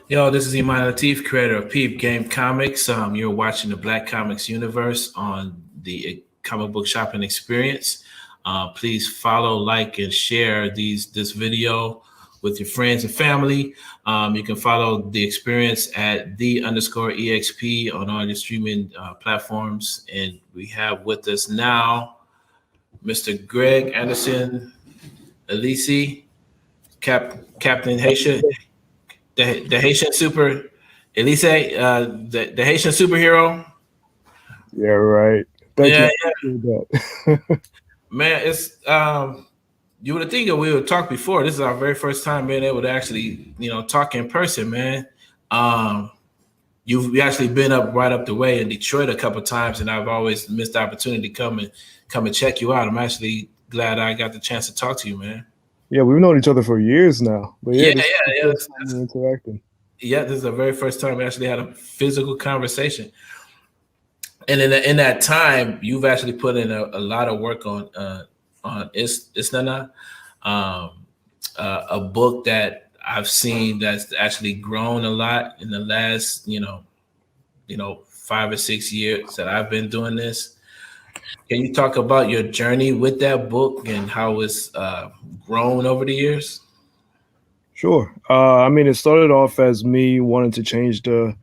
Yo, this is Iman Latif, creator of Peep Game Comics. You're watching the Black Comics universe on the comic book shopping experience. Please follow, like, and share this video with your friends and family. You can follow the experience at _EXP on all your streaming platforms. And we have with us now Mr. Greg Anderson, Elysee, Captain Haitian. The Haitian super, Elysee, the Haitian superhero. Yeah, right. Thank you. Man, it's you would think that we would talk before. This is our very first time being able to actually, talk in person, man. You've actually been right up the way in Detroit a couple of times, and I've always missed the opportunity to come and check you out. I'm actually glad I got the chance to talk to you, man. Yeah, we've known each other for years now. But yeah. Interacting. Yeah, this is the very first time we actually had a physical conversation. And in that time, you've actually put in a lot of work on Isnana, a book that I've seen that's actually grown a lot in the last 5 or 6 years that I've been doing this. Can you talk about your journey with that book and how it's grown over the years? Sure. It started off as me wanting to change the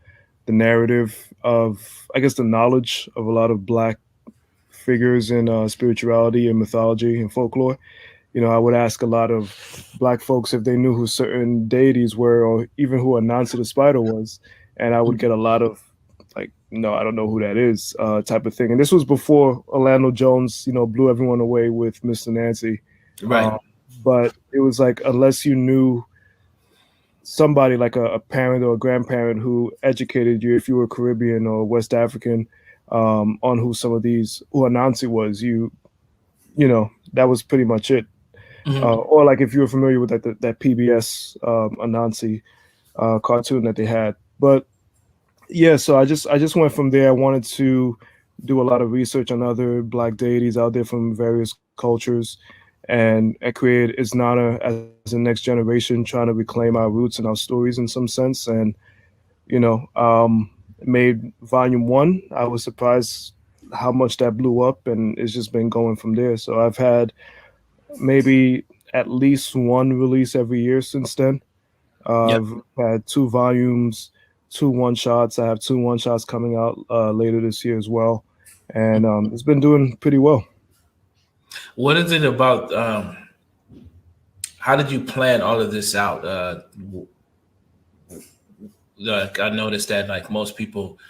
narrative of, I guess, the knowledge of a lot of Black figures in spirituality and mythology and folklore. I would ask a lot of Black folks if they knew who certain deities were, or even who Anansi the Spider was, and I would get a lot of no, I don't know who that is, type of thing. And this was before Orlando Jones, blew everyone away with Mr. Nancy. Right. But it was like, unless you knew somebody like a parent or a grandparent who educated you, if you were Caribbean or West African, on who Anansi was, that was pretty much it. Mm-hmm. Or like if you were familiar with that PBS Anansi cartoon that they had. But yeah, so I just went from there. I wanted to do a lot of research on other Black deities out there from various cultures, and I created Isnana as the next generation, trying to reclaim our roots and our stories in some sense. And made volume 1. I was surprised how much that blew up, and it's just been going from there. So I've had maybe at least one release every year since then. I've had 2 volumes, 2 one-shots. I have 2 one-shots coming out later this year as well. And it's been doing pretty well. What is it about? How did you plan all of this out? I noticed that most people,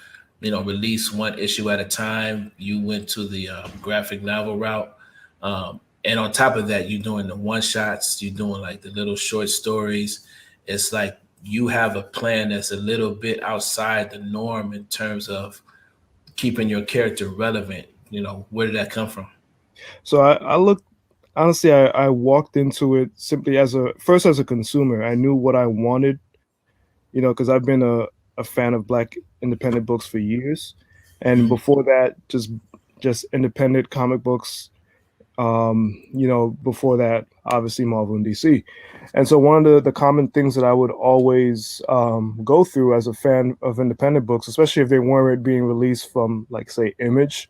release one issue at a time. You went to the graphic novel route. And on top of that, you're doing the one-shots. You're doing the little short stories. It's like you have a plan that's a little bit outside the norm in terms of keeping your character relevant. Where did that come from? So I looked, honestly, I walked into it simply as a consumer. I knew what I wanted, because I've been a fan of Black independent books for years. And before that, just independent comic books. Before that, obviously Marvel and DC. And so one of the common things that I would always go through as a fan of independent books, especially if they weren't being released from, say, Image,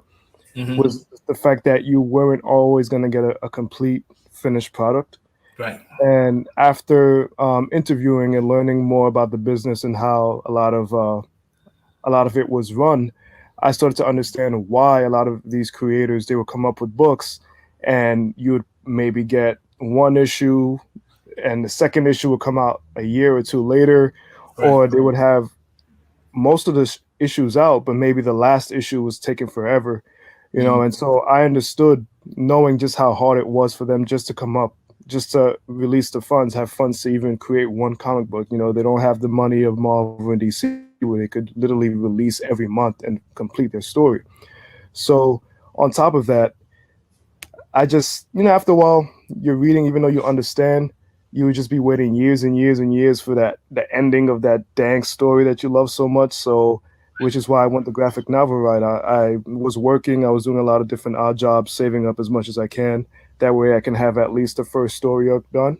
was the fact that you weren't always going to get a complete finished product. Right. And after interviewing and learning more about the business and how a lot of it was run, I started to understand why a lot of these creators, they would come up with books, and you would maybe get one issue and the second issue would come out a year or 2 later, right. Or they would have most of the issues out, but maybe the last issue was taking forever, and so I understood knowing just how hard it was for them just to come up, just to release the funds, have funds to even create one comic book. They don't have the money of Marvel and DC where they could literally release every month and complete their story. So on top of that, I just, after a while, you're reading, even though you understand, you would just be waiting years and years and years for the ending of that dang story that you love so much. So, which is why I went the graphic novel route. I was working, I was doing a lot of different odd jobs, saving up as much as I can. That way I can have at least the first story arc done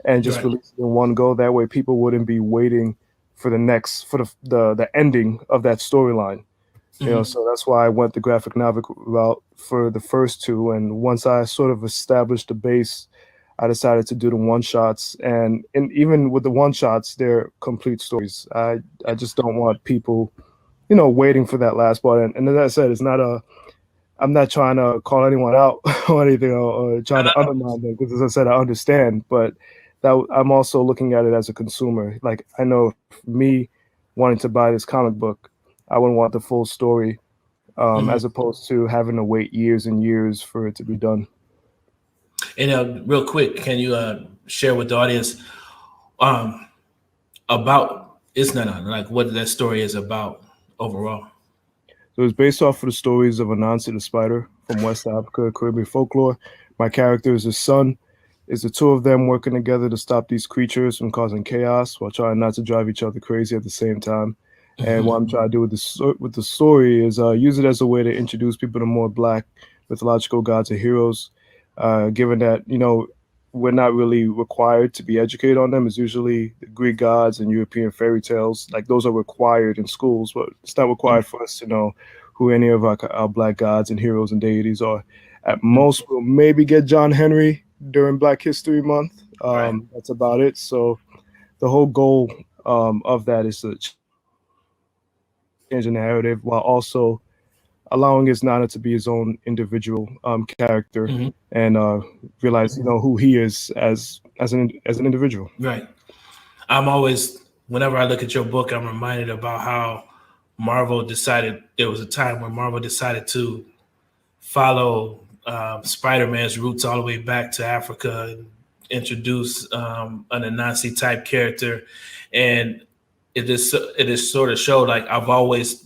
and just Right. release it in one go. That way people wouldn't be waiting for the ending of that storyline. Hmm. So that's why I went the graphic novel route for the first two. And once I sort of established the base, I decided to do the one shots. And even with the one shots, they're complete stories. I just don't want people, waiting for that last part. And as I said, I'm not trying to call anyone out or anything, or No, trying no, to undermine them, because as I said, I understand. But that I'm also looking at it as a consumer. Like, I know me wanting to buy this comic book, I wouldn't want the full story, no. as opposed to having to wait years and years for it to be done. And real quick, can you share with the audience um, about it's not like what that story is about overall? So it's based off of the stories of Anansi the Spider from West Africa, Caribbean folklore. My character is his son. It's the two of them working together to stop these creatures from causing chaos while trying not to drive each other crazy at the same time. And what Hmm. I'm trying to do with the story is use it as a way to introduce people to more Black mythological gods and heroes. Given that we're not really required to be educated on them. It's usually the Greek gods and European fairy tales. Like, those are required in schools, but it's not required for us to know who any of our Black gods and heroes and deities are. At most, we'll maybe get John Henry during Black History Month. Right. That's about it. So the whole goal of that is to change the narrative while also allowing his Nana to be his own individual character, and Hmm. realize who he is as an individual. Right. I'm always, whenever I look at your book, I'm reminded about how Marvel decided there was a time when Marvel decided to follow Spider-Man's roots all the way back to Africa and introduce an Anansi type character, and it is sort of showed like I've always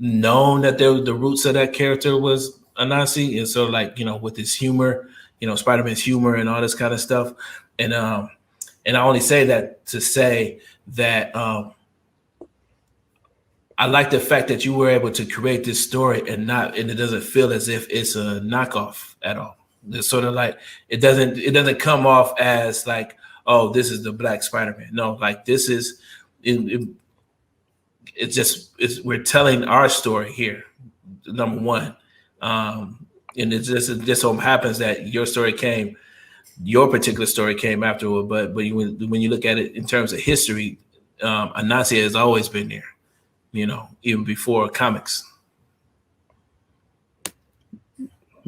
known that the roots of that character was Anansi, and so like with his humor, Spider-Man's humor and all this kind of stuff, and and I only say that to say that I like the fact that you were able to create this story and it doesn't feel as if it's a knockoff at all. It's sort of like it doesn't come off as like, oh, this is the Black Spider-Man. No, like this is it, it's just we're telling our story here. Number one, and it just so happens that your particular story came afterward. But when you look at it in terms of history, Anansi has always been there. Even before comics.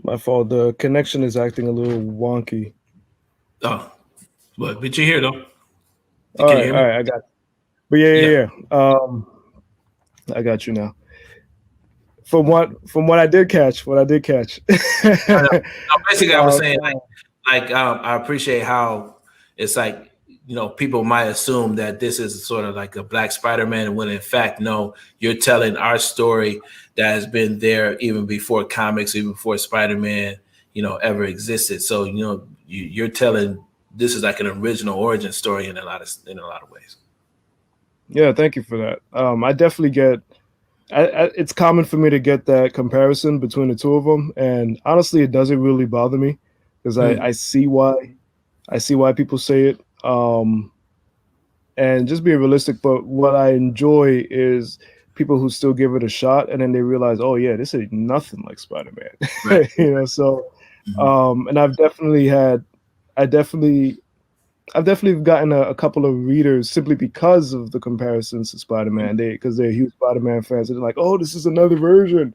My fault. The connection is acting a little wonky. Oh, but you're here though. Can you hear All me? right, I got. But yeah, Yeah. yeah, yeah. I got you now. From what I did catch, what I did catch. I know. No, basically, I was saying uh, I appreciate how it's like people might assume that this is sort of like a Black Spider-Man, when in fact, no, you're telling our story that has been there even before comics, even before Spider-Man, ever existed. So you're telling this is like an original origin story in a lot of ways. yeah, thank you for that. I definitely get. It's common for me to get that comparison between the two of them, and honestly, it doesn't really bother me because Mm, I see why people say it. And just being realistic. But what I enjoy is people who still give it a shot, and then they realize, oh yeah, this ain't nothing like Spider right. Man. So Mhm. and I definitely. I've definitely gotten a couple of readers simply because of the comparisons to Spider-Man. Because they're huge Spider-Man fans, and they're like, "Oh, this is another version."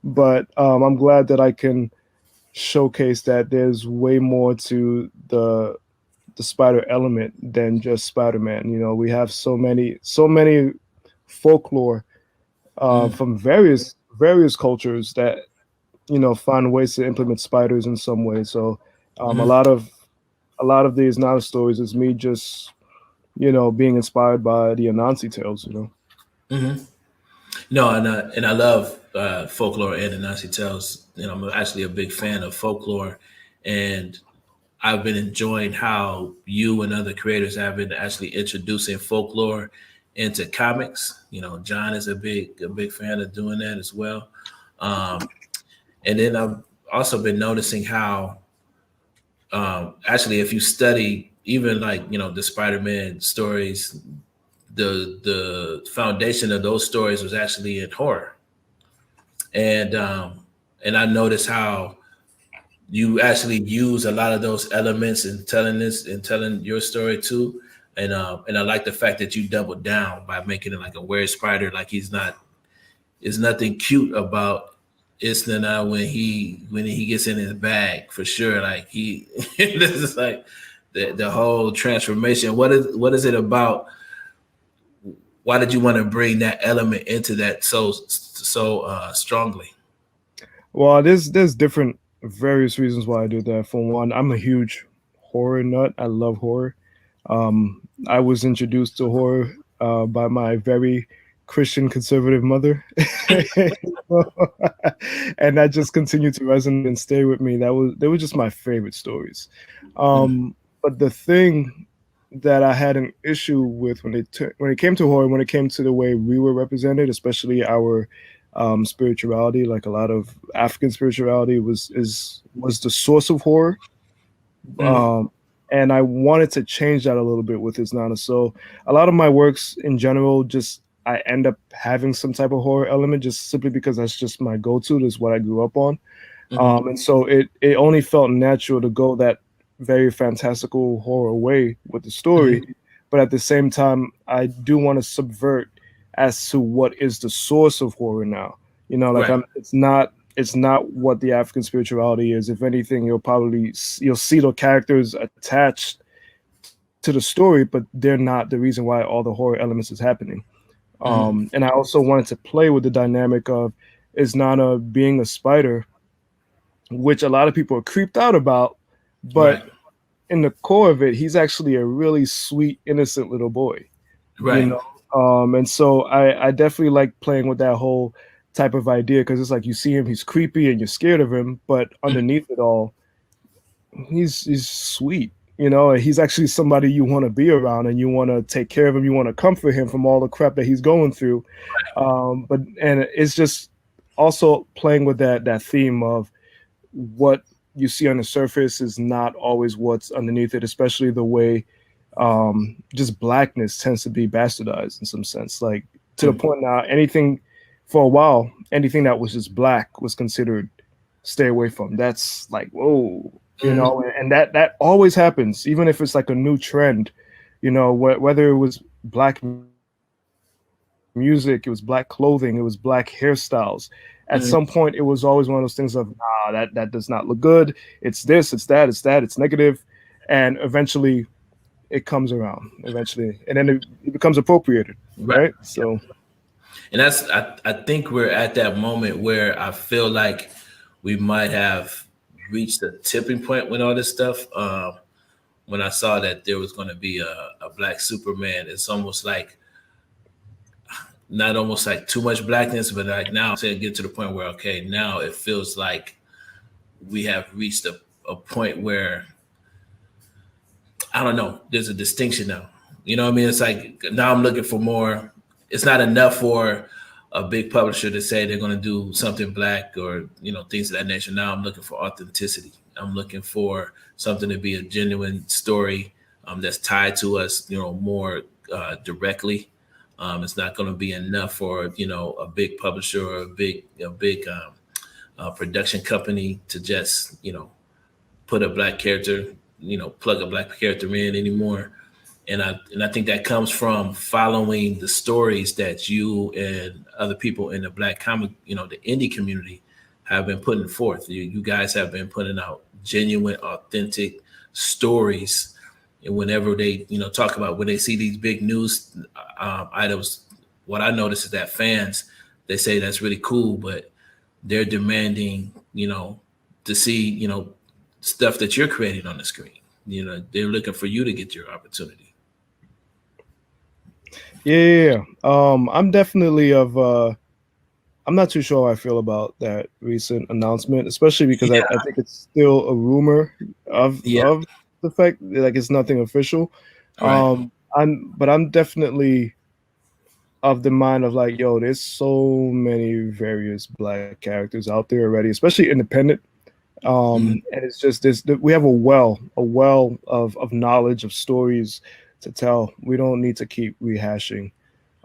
But I'm glad that I can showcase that there's way more to the spider element than just Spider-Man. We have so many folklore Mm, from various cultures that find ways to implement spiders in some way. So a Hmm. lot of these Nana stories is me just being inspired by the Anansi tales. Hmm. No, and I love folklore and Anansi tales. I'm actually a big fan of folklore, and I've been enjoying how you and other creators have been actually introducing folklore into comics. John is a big fan of doing that as well. Um, and then I've also been noticing how actually, if you study even like the Spider-Man stories, the foundation of those stories was actually in horror, and I noticed how you actually use a lot of those elements in telling this and telling your story too. And I like the fact that you doubled down by making it like a weird spider, like he's not. There's nothing cute about Isnana when he gets in his bag for sure. Like he, this is like the whole transformation. What is it about? Why did you want to bring that element into that so strongly? Well, there's different various reasons why I do that. For one, I'm a huge horror nut. I love horror. I was introduced to horror by my very Christian conservative mother, and that just continued to resonate and stay with me. They were just my favorite stories. Mm, But the thing that I had an issue with when it came to horror, when it came to the way we were represented, especially our spirituality, like a lot of African spirituality was the source of horror. mm, Um, and I wanted to change that a little bit with Isnana. So a lot of my works in general, just I end up having some type of horror element, just simply because that's just my go-to. That's what I grew up on. mm, And so it only felt natural to go that very fantastical horror way with the story, mm. but at the same time, I do want to subvert as to what is the source of horror now. Like Right. it's not what the African spirituality is. If anything, you'll see the characters attached to the story, but they're not the reason why all the horror elements is happening. Mm, And I also wanted to play with the dynamic of Isnana being a spider, which a lot of people are creeped out about, but right. in the core of it, he's actually a really sweet, innocent little boy, you Right. know. And so I definitely like playing with that whole type of idea because it's like you see him, he's creepy and you're scared of him, but Mm, underneath it all, he's sweet. And he's actually somebody you want to be around and you want to take care of him. You want to comfort him from all the crap that he's going through. But it's just also playing with that theme of what you see on the surface is not always what's underneath it, especially the way just blackness tends to be bastardized in some sense. Like to the mm, point now, anything for a while, anything that was just black was considered stay away from. That's like whoa, mm, and that always happens, even if it's like a new trend. Whether it was black music, it was black clothing, it was black hairstyles. At mm. some point, it was always one of those things of, nah, that does not look good. It's this, it's that, it's that, it's negative, and eventually it comes around. Eventually, and then it becomes appropriated, Right. right? So, And I think we're at that moment where I feel like we might have reached a tipping point with all this stuff. When I saw that there was going to be a black Superman, it's almost like not almost like too much blackness, but like now I'm saying get to the point where okay, now it feels like we have reached a point where I don't know. There's a distinction now. You know what I mean? It's like now I'm looking for more. It's not enough for a big publisher to say they're going to do something black or things of that nature. Now I'm looking for authenticity. I'm looking for something to be a genuine story that's tied to us, more directly. It's not going to be enough for a big publisher or a big production company to just put a black character, plug a black character in anymore. And I think that comes from following the stories that you and other people in the black comic, the indie community have been putting forth. You guys have been putting out genuine, authentic stories. And whenever they, talk about when they see these big news items, what I notice is that fans they say that's really cool, but they're demanding, to see, stuff that you're creating on the screen. They're looking for you to get your opportunity. Yeah. I'm definitely of. I'm not too sure how I feel about that recent announcement, especially because Yeah, I think it's still a rumor yeah, of the fact like it's nothing official. right. I'm definitely of the mind of like, yo, there's so many various black characters out there already, especially independent. Hmm. And it's just this we have a well of knowledge of stories to tell. We don't need to keep rehashing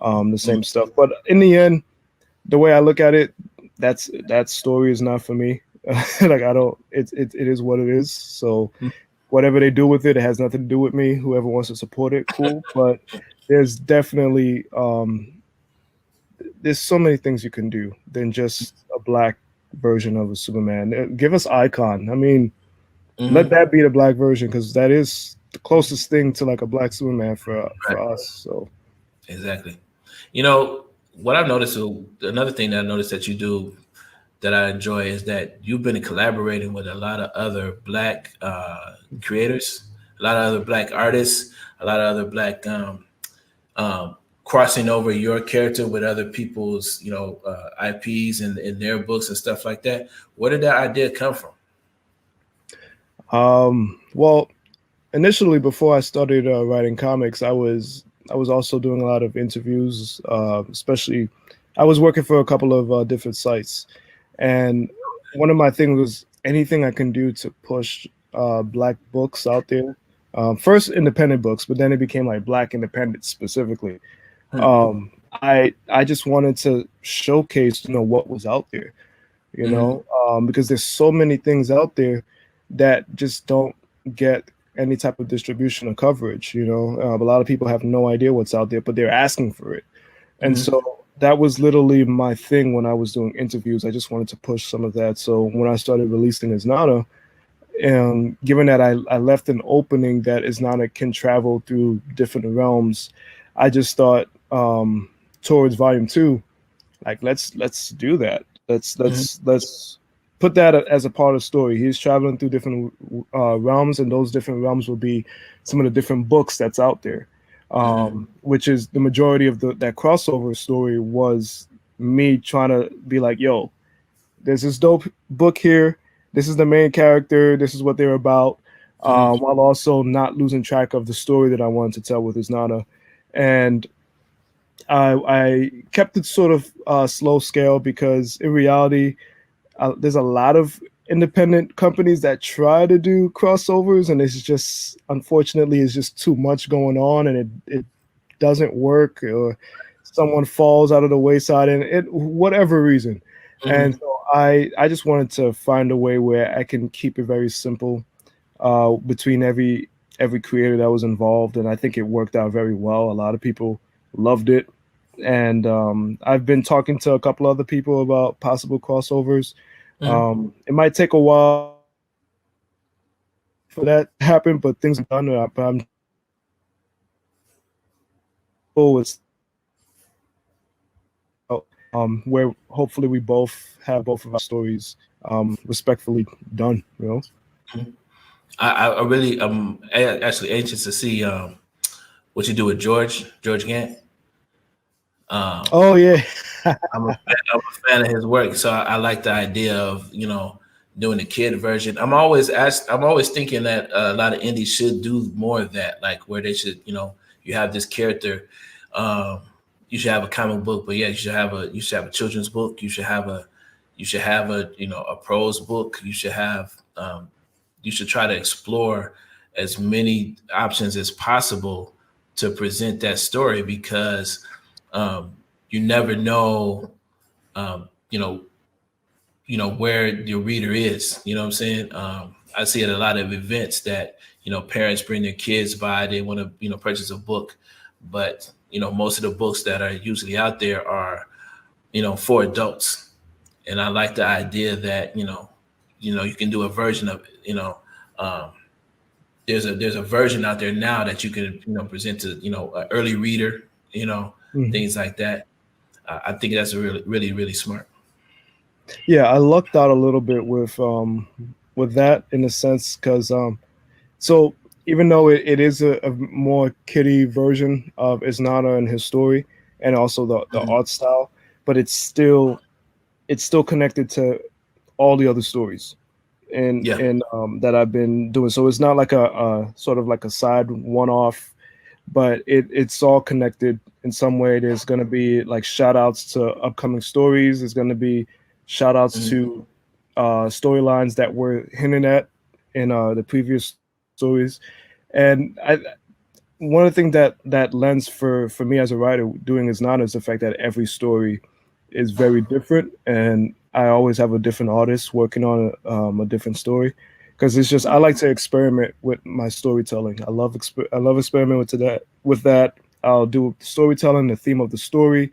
the same stuff. But in the end, the way I look at it, that story is not for me. Like I don't. It is what it is. So whatever they do with it, it has nothing to do with me. Whoever wants to support it, cool. But there's definitely there's so many things you can do than just a black version of a Superman. Give us Icon. I mean, let Hmm. that be the black version because that is the closest thing to like a black Superman Right. for us. So Exactly. You know what I've noticed. Another thing that I noticed that you do that I enjoy is that you've been collaborating with a lot of other black creators, a lot of other black artists, a lot of other black crossing over your character with other people's, IPs and their books and stuff like that. Where did that idea come from? well, initially before I started writing comics, I was also doing a lot of interviews, especially I was working for a couple of different sites, and one of my things was anything I can do to push black books out there. First independent books, but then it became like black independent specifically. Hmm. I just wanted to showcase what was out there, Hmm. because there's so many things out there that just don't get any type of distribution or coverage. A lot of people have no idea what's out there, but they're asking for it. And Hmm. so that was literally my thing when I was doing interviews. I just wanted to push some of that. So when I started releasing Isnada, and given that I left an opening that Isnada can travel through different realms, I just thought towards volume 2, like let's do that. Hmm. Let's put that as a part of the story. He's traveling through different realms, and those different realms will be some of the different books that's out there. Hmm. Which is the majority of that crossover story was me trying to be like, yo, there's this dope book here. This is the main character. This is what they're about. Hmm. While also not losing track of the story that I wanted to tell with Isnada. And I kept it sort of slow scale because in reality, there's a lot of independent companies that try to do crossovers, and it's just unfortunately it's just too much going on, and it doesn't work, or someone falls out of the wayside, and it whatever reason. And Hmm. so I just wanted to find a way where I can keep it very simple between every creator that was involved, and I think it worked out very well. A lot of people loved it, and I've been talking to a couple other people about possible crossovers. Hmm. It might take a while for that to happen, but things are done. But I'm it's where hopefully we both have both of our stories respectfully done. I really actually anxious to see what you do with George Gant. Um, Oh yeah. I'm a fan of his work, so I like the idea of doing the kid version. I'm always thinking that a lot of indies should do more of that, like where they should you have this character, um, you should have a comic book, but yeah, you should have a children's book, you should have a a prose book, you should try to explore as many options as possible to present that story because um, you never know um, you know where your reader is. You know what I'm saying? I see at a lot of events that parents bring their kids by, they want to purchase a book, but most of the books that are usually out there are for adults, and I like the idea that you can do a version of um, there's a version out there now that you can present to an early reader, Mhm. things like that. I think that's a really really really smart. Yeah, I lucked out a little bit with that in a sense because so even though it is a more kiddie version of Isnana and his story and also the Mhm. art style, but it's still connected to all the other stories Yeah. and that I've been doing. So it's not like a sort of like a side one off, but it's all connected in some way. There's going to be like shout outs to upcoming stories. There's going to be shout outs Mhm. to storylines that were hinted at in the previous stories. And one of the things that lends for me as a writer doing is not is the fact that every story is very different, and I always have a different artist working on a different story because it's just I like to experiment with my storytelling. I love experimenting with that. I'll do storytelling, the theme of the story.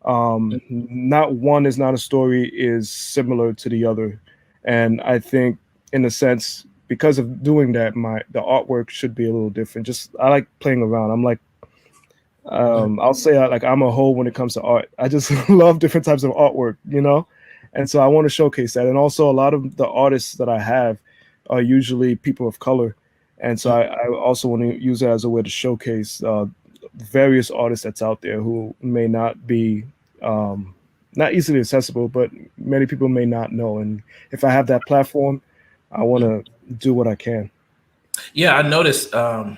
Not one is not a story is similar to the other, and I think in a sense because of doing that, the artwork should be a little different. Just I like playing around. I'm like Mhm. I'll say like I'm a hoe when it comes to art. I just love different types of artwork, and so I want to showcase that. And also, a lot of the artists that I have are usually people of color, and so I also want to use it as a way to showcase various artists that's out there who may not be not easily accessible, but many people may not know. And if I have that platform, I want Mhm. to do what I can. Yeah, I noticed one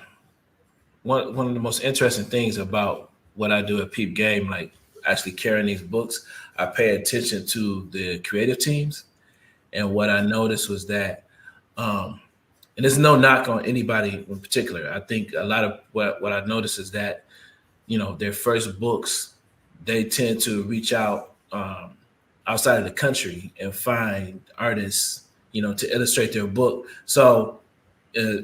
of the most interesting things about what I do at Peep Game, like actually carrying these books, I pay attention to the creative teams. And what I noticed was that, um, and there's no knock on anybody in particular. I think a lot of what I noticed is that, their first books, they tend to reach out outside of the country and find artists, to illustrate their book. So uh,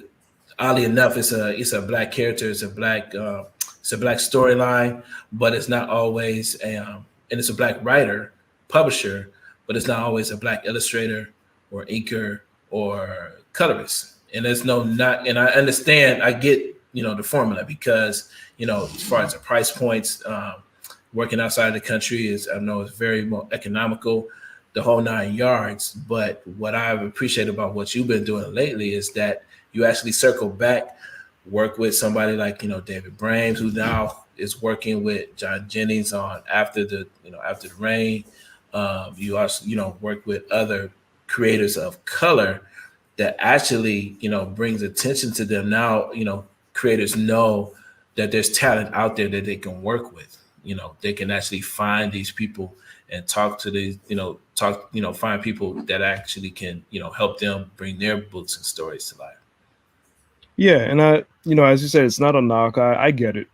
oddly enough, it's a black character, it's a black storyline, but it's not always and it's a black writer, publisher, but it's not always a black illustrator or inker or colorist. And there's no not, and I understand, I get the formula because as far as the price points, working outside of the country is I know it's very more economical, the whole 9 yards. But what I've appreciated about what you've been doing lately is that you actually circle back, work with somebody like David Brames, who now is working with John Jennings on After the Rain. You also work with other creators of color that actually brings attention to them. Now creators know that there's talent out there that they can work with. They can actually find these people and talk to these find people that actually can help them bring their books and stories to life. Yeah, and as you said, it's not a knock. I get it.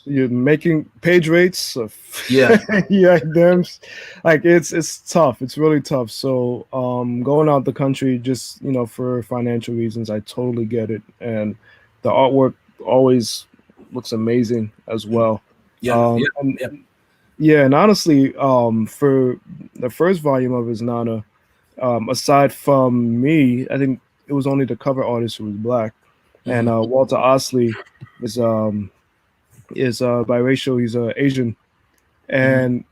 You're making page rates of Yeah. yeah, them like it's tough. It's really tough. So going out the country just for financial reasons, I totally get it. And the artwork always looks amazing as well. Yeah. Yeah. And Yeah. yeah, and honestly, for the first volume of his Nana, aside from me, I think it was only the cover artist who was black, and Mhm. Walter Osley is biracial. He's Asian, Mhm. and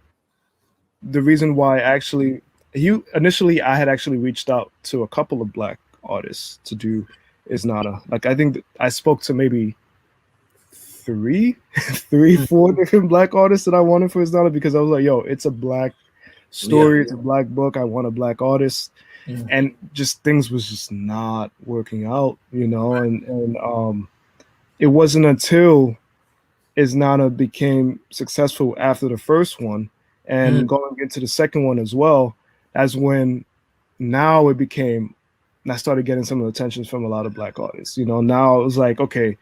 the reason why actually he initially I had actually reached out to a couple of black artists to do is Nana. Like I think I spoke to maybe three, Mhm. four different black artists that I wanted for his Nana because I was like, yo, it's a black Yeah. story, it's a black book. I want a black artist, Mhm. and just things was just not working out, and it wasn't until Isnana became successful after the first one and Mhm. going into the second one as well, as when now it became and I started getting some of the attention from a lot of black artists. Now it was like, okay,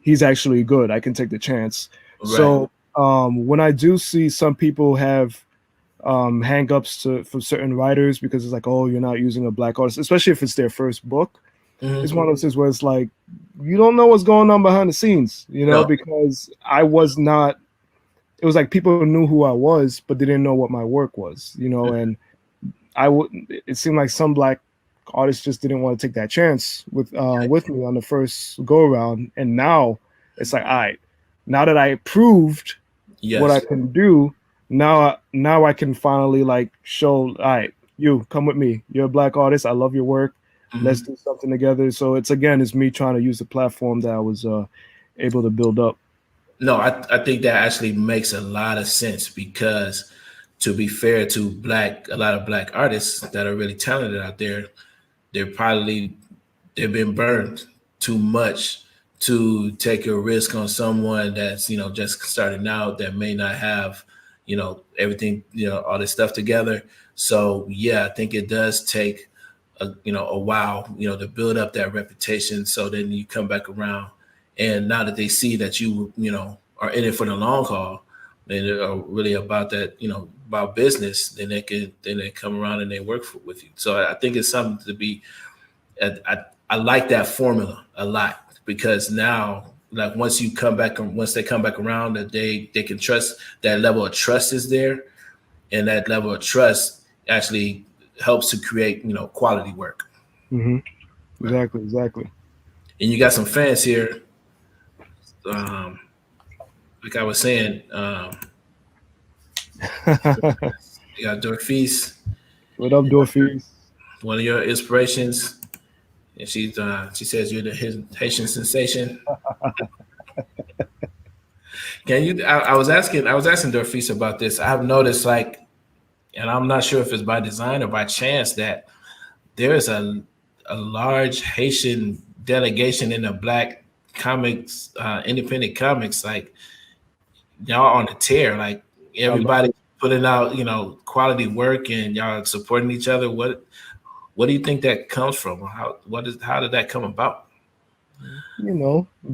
he's actually good. I can take the chance. Right. So when I do see some people have hang-ups for certain writers because it's like, oh, you're not using a black artist, especially if it's their first book. It's Mhm. one of those things where it's like you don't know what's going on behind the scenes, No. because I was not. It was like people knew who I was, but they didn't know what my work was, and I would. It seemed like some black artists just didn't want to take that chance with me on the first go around, and now it's like, all right, now that I proved what I Yes. can do, now I can finally like show, all right, you come with me. You're a black artist. I love your work. Let's Mhm. do something together. So it's me trying to use the platform that I was able to build up. No, I think that actually makes a lot of sense because to be fair to a lot of black artists that are really talented out there, they're probably they've been burned too much to take a risk on someone that's just starting out that may not have everything all this stuff together. So yeah, I think it does take a while to build up that reputation. So then you come back around, and now that they see that you are in it for the long haul, and are really about that about business, then they come around and they work with you. So I think it's something to be I like that formula a lot because now, like once they come back around, that they can trust that level of trust is there, and that level of trust actually helps to create quality work. Hmm. Right. Exactly. And you got some fans here, um, like I was saying. You got Dorfis, What up, Dorfies? one of your inspirations, and she says you're the Haitian sensation. Can you? I was asking Dorfis about this. I've noticed and I'm not sure if it's by design or by chance that there is a large Haitian delegation in the black comics, independent comics. Like y'all on the tear. Like I love everybody it. putting out quality work and y'all supporting each other. What do you think that comes from? How did that come about?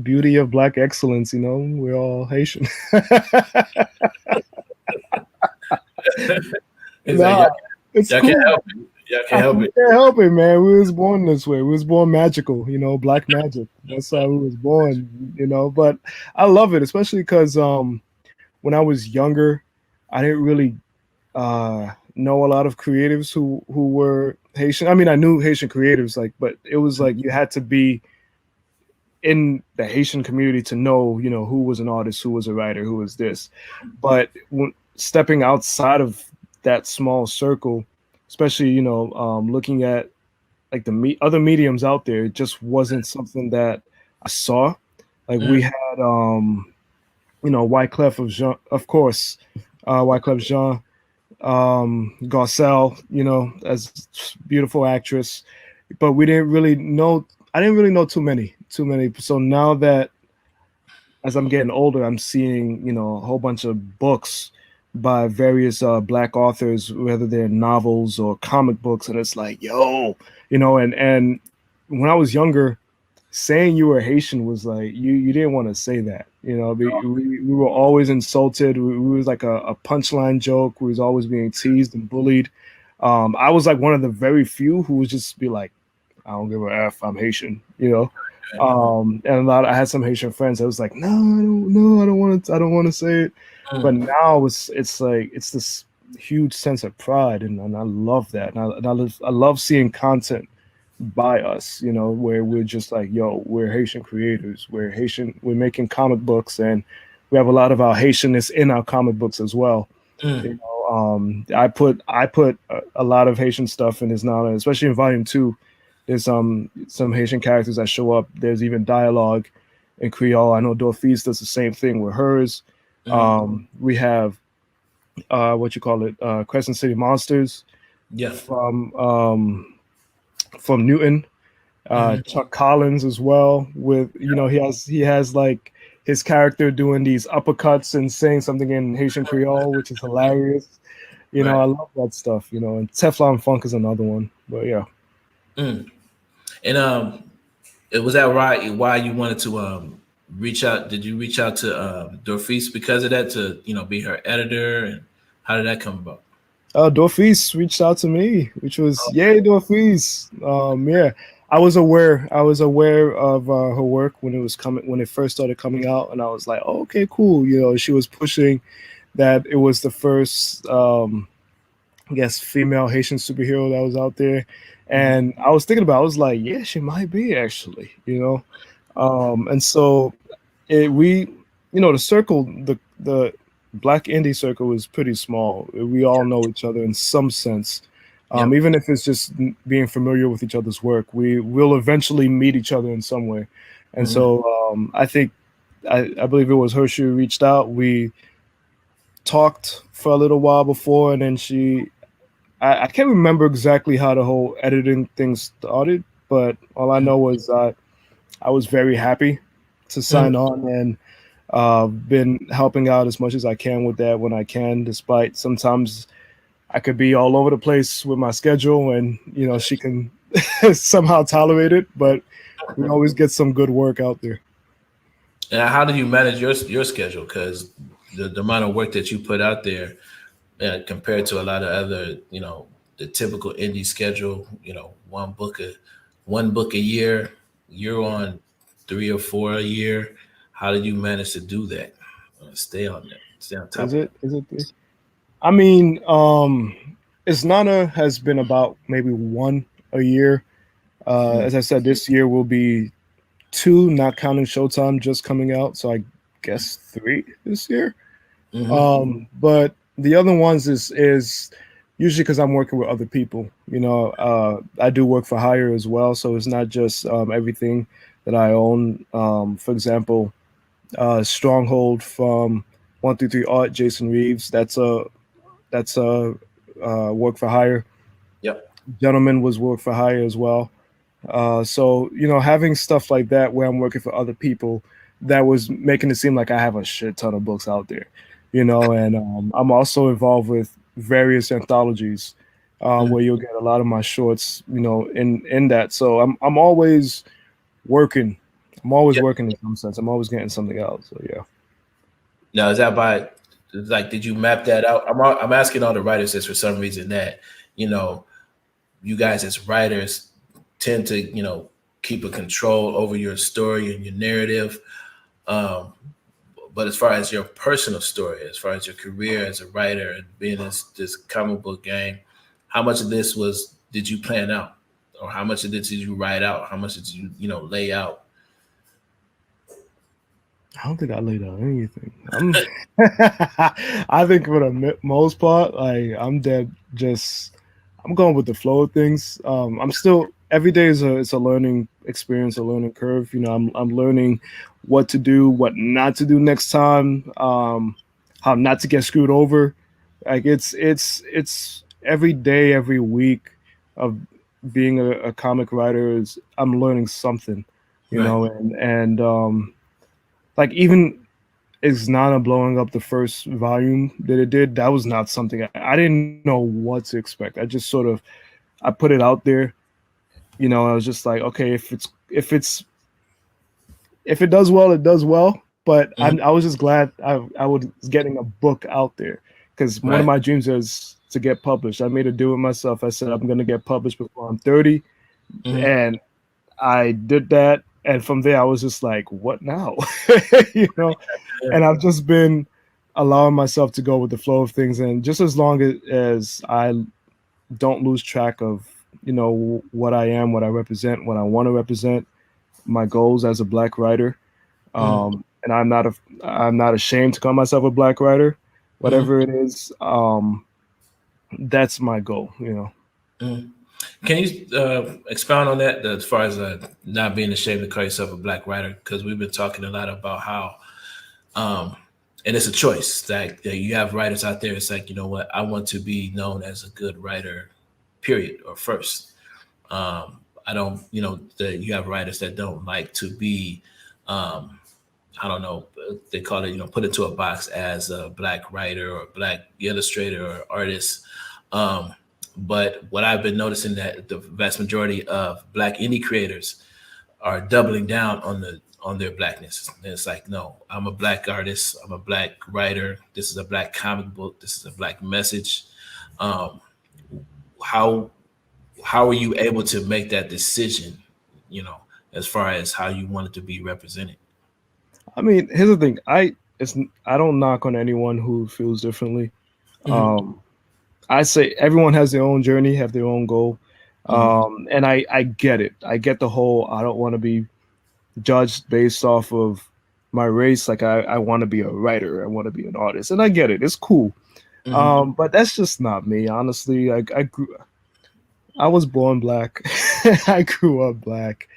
Beauty of black excellence. We're all Haitian. It's like Nah, it's y'all can't cool. help it. Y'all can't help We it. can't help it, man. We was born this way. We was born magical, black magic. That's how we was born. But I love it, especially because when I was younger, I didn't really know a lot of creatives who were Haitian. I mean, I knew Haitian creatives, but it was like you had to be in the Haitian community to know, who was an artist, who was a writer, who was this. But when stepping outside of that small circle, especially, looking at like other mediums out there, it just wasn't something that I saw. Like Mm, we had, Wyclef of Jean, of course, Wyclef Jean, Garcelle, as beautiful actress, but we didn't really know. I didn't really know too many. So now that as I'm getting older, I'm seeing a whole bunch of books by various black authors, whether they're novels or comic books, and it's like, yo, and when I was younger, saying you were Haitian was like you didn't want to say that. We were always insulted. We was like a punchline joke. We was always being teased and bullied. I was like one of the very few who would just be like, I don't give a f. I'm Haitian. And I had some Haitian friends. I was like, no, I don't, no, I don't want to. I don't want to say it. But mm, now it's like it's this huge sense of pride, and I love that. And I love seeing content by us, where we're just like, yo, we're Haitian creators. We're Haitian. We're making comic books, and we have a lot of our Haitianness in our comic books as well. mm, I put a lot of Haitian stuff in this now, especially in Volume 2. There's some Haitian characters that show up. There's even dialogue in Creole. I know Dorfis does the same thing with hers. mm. We have what you call it, Crescent City Monsters Yeah. from Newton. Mhm. Chuck Collins as well. With he has like his character doing these uppercuts and saying something in Haitian Creole, which is hilarious. Right. I love that stuff. And Teflon Funk is another one. But yeah. Mm. And it was that right why you wanted to reach out? Did you reach out to Dorfis because of that to be her editor, and how did that come about? Dorfis reached out to me, which was yay, Dorfis. Yeah, I was aware of her work when it first started coming out, and I was like, oh, okay, cool. She was pushing that it was the first, I guess, female Haitian superhero that was out there, Mhm. and I was thinking about, I was like, yeah, she might be actually. And so we, the circle, the Black indie circle is pretty small. We all know each other in some sense. Yep. Even if it's just being familiar with each other's work, we will eventually meet each other in some way. And so I think, I believe it was her, she reached out. We talked for a little while before, and then I can't remember exactly how the whole editing thing started, but all I know was I was very happy to sign on, and been helping out as much as I can with that when I can, despite sometimes I could be all over the place with my schedule, and she can somehow tolerate it, but we always get some good work out there. And how do you manage your schedule? Because the amount of work that you put out there, compared to a lot of other, the typical indie schedule, one book a year, you're on 3 or 4 a year. How did you manage to do that? Stay on that. Stay on top Is of it? Is it? I mean, Isnana has been about maybe one a year. As I said, this year will be two, not counting Showtime, just coming out. So I guess three this year. But the other ones is usually because I'm working with other people. I do work for hire as well, so it's not just everything that I own. For example, Stronghold from 133 Art, Jason Reeves. That's a work for hire. Yep. Gentleman was work for hire as well. So having stuff like that where I'm working for other people, that was making it seem like I have a shit ton of books out there, and I'm also involved with various anthologies where you'll get a lot of my shorts, in that. So I'm always working. I'm always Yep. working in some sense. I'm always getting something else. So yeah. Now, is that by, like, did you map that out? I'm asking all the writers this for some reason, that you guys as writers tend to keep a control over your story and your narrative. But as far as your personal story, as far as your career as a writer and being in this comic book game, how much of this did you plan out, or how much of this did you write out? How much did you lay out? I don't think I laid out anything. I think for the most part, like I'm dead. I'm going with the flow of things. I'm still every day it's a learning experience, a learning curve. I'm learning what to do, what not to do next time, how not to get screwed over. Like it's every day, every week of being a comic writer is I'm learning something, Right. and like even is Nana blowing up the first volume that it did, that was not something I didn't know what to expect. I just sort of I put it out there, I was just like, okay, if it does well, it does well. But Mhm. I was just glad I was getting a book out there, because one of Right. my dreams is to get published. I made a deal with myself. I said I'm gonna get published before I'm 30, Mhm. and I did that. And from there, I was just like, what now? you know, Yeah. and I've just been allowing myself to go with the flow of things, and just as long as I don't lose track of what I am, what I represent, what I want to represent, my goals as a black writer, Mhm. and I'm not ashamed to call myself a black writer, Mhm. whatever it is. That's my goal. Mhm. Can you expound on that, as far as not being ashamed to call yourself a black writer? Because we've been talking a lot about how, um, and it's a choice that you have writers out there. It's like, you know what, I want to be known as a good writer, period, or first. I don't, that you have writers that don't like to be, um, I don't know, they call it, put into a box as a black writer or black illustrator or artist. Um, but what I've been noticing, that the vast majority of black indie creators are doubling down on their blackness. And it's like, no, I'm a black artist, I'm a black writer. This is a black comic book. This is a black message. Um, how how are you able to make that decision? You know, as far as how you want it to be represented. I mean, here's the thing. I don't knock on anyone who feels differently. Hmm. Um, I say everyone has their own journey, have their own goal, Hmm. and I get it. I get the whole. I don't want to be judged based off of my race. Like I want to be a writer. I want to be an artist, and I get it. It's cool. But that's just not me, honestly. I was born black. I grew up black.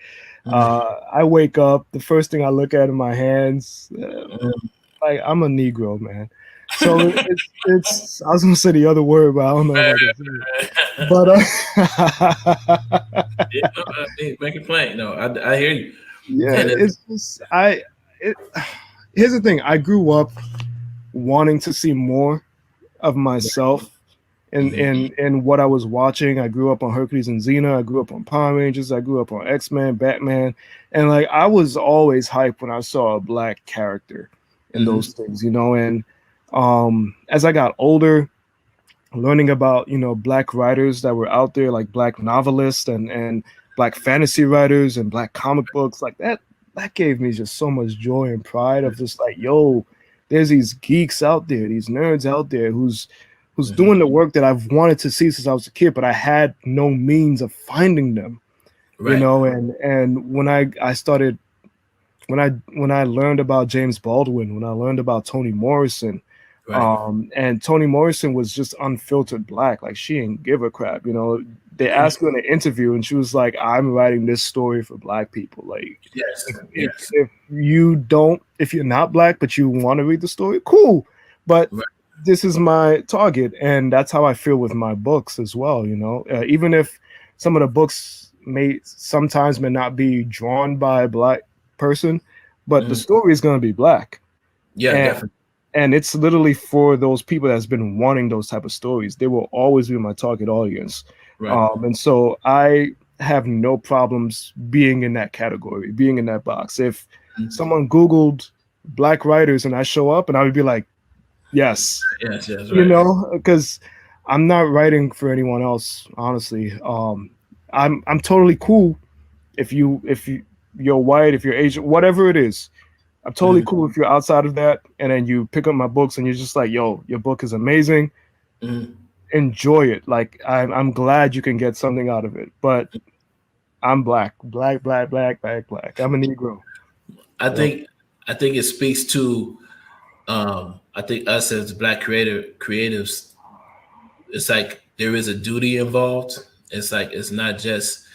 I wake up, the first thing I look at in my hands, like I'm a Negro, man. So it's I was gonna say the other word, but I don't know if I can say it. But Yeah, make a complaint. No, I hear you. yeah, And it's just here's the thing. I grew up wanting to see more of myself in what I was watching. I grew up on Hercules and Xena. I grew up on Power Rangers. I grew up on X-Men, Batman, and like I was always hyped when I saw a black character in those things, you know. And as I got older, learning about black writers that were out there, like black novelists and black fantasy writers and black comic books, like that gave me just so much joy and pride of just like, yo, there's these geeks out there, these nerds out there who's doing the work that I've wanted to see since I was a kid, but I had no means of finding them. right. You know. And when I started, when I learned about James Baldwin, when I learned about Toni Morrison, Right. and Toni Morrison was just unfiltered black. Like she didn't give a crap. You know, they asked her in an interview, and she was like, "I'm writing this story for black people. Like, Yes. if you're not black but you want to read the story, cool. But Right. this is my target, and that's how I feel with my books as well. You know, even if some of the books may not be drawn by a black person, but the story is going to be black. Yeah, and, definitely. and it's literally for those people that's been wanting those type of stories. They will always be my target audience. Right. And so I have no problems being in that category, being in that box. If someone Googled black writers and I show up, and I would be like, yes, Yes, right. you know, because I'm not writing for anyone else, honestly. I'm totally cool if you're white, if you're Asian, whatever it is. I'm totally cool if you're outside of that, and then you pick up my books and you're just like, yo, your book is amazing. Enjoy it. Like I'm glad you can get something out of it. But I'm black. I'm a Negro. I think it speaks to I think us as black creatives, it's like there is a duty involved. It's like it's not just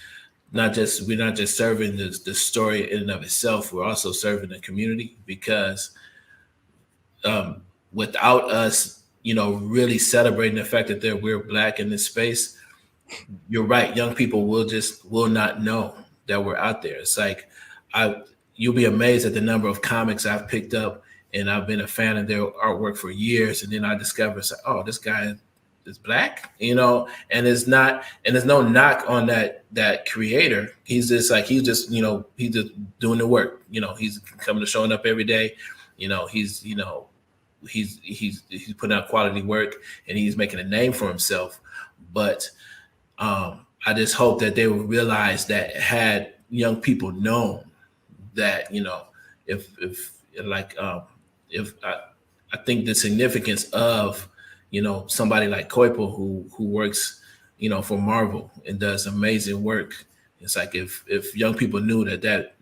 we're not just serving the story in and of itself. We're also serving the community, because without us, really celebrating the fact that we're black in this space, you're right. Young people will not know that we're out there. It's like you'll be amazed at the number of comics I've picked up, and I've been a fan of their artwork for years, and then I discover, oh, this guy is black, and there's no knock on that creator. He's just doing the work. He's coming to showing up every day. He's putting out quality work, and he's making a name for himself. But I just hope that they will realize that had young people known that, if I think the significance of, somebody like Koipo who works, for Marvel and does amazing work. It's like if young people knew that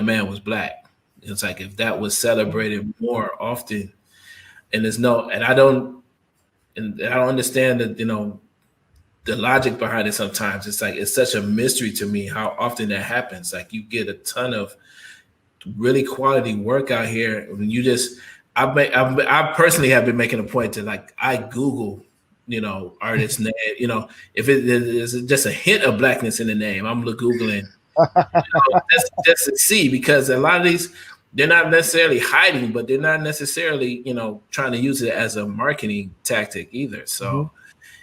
man was black, it's like if that was celebrated more often. And I don't understand that, the logic behind it. Sometimes it's like, it's such a mystery to me how often that happens. Like you get a ton of really quality work out here. When you just, I personally have been making a point to, like, I Google, artist name, if it is just a hint of blackness in the name, I'm Googling just to see, because a lot of these, they're not necessarily hiding, but they're not necessarily, trying to use it as a marketing tactic either. So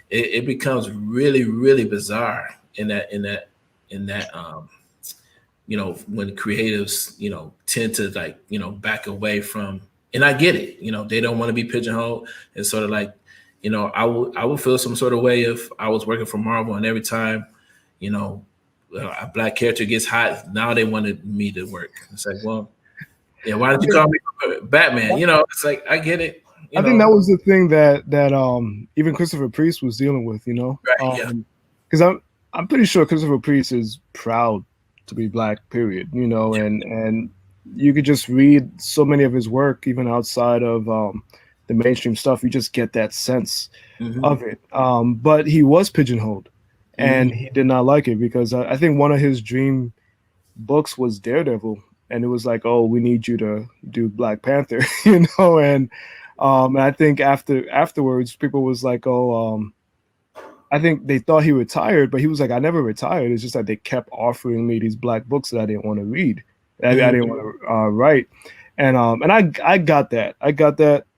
it becomes really, really bizarre in that when creatives, tend to, like, back away from, and I get it, they don't want to be pigeonholed. It's sort of like, I would feel some sort of way if I was working for Marvel, and every time, a black character gets hot, now they wanted me to work. It's like, well, yeah, why don't you call me Batman? It's like, I get it. I think that was the thing that even Christopher Priest was dealing with, Right, because I'm pretty sure Christopher Priest is proud to be black, period, and you could just read so many of his work, even outside of the mainstream stuff. You just get that sense Mm-hmm. of it. But he was pigeonholed, and Mm-hmm. he did not like it because I think one of his dream books was Daredevil, and it was like, oh, we need you to do Black Panther, and I think afterwards, people was like, oh, I think they thought he retired, but he was like, I never retired. It's just that they kept offering me these black books that I didn't want to read, I Mm-hmm. didn't want to write, and I got that,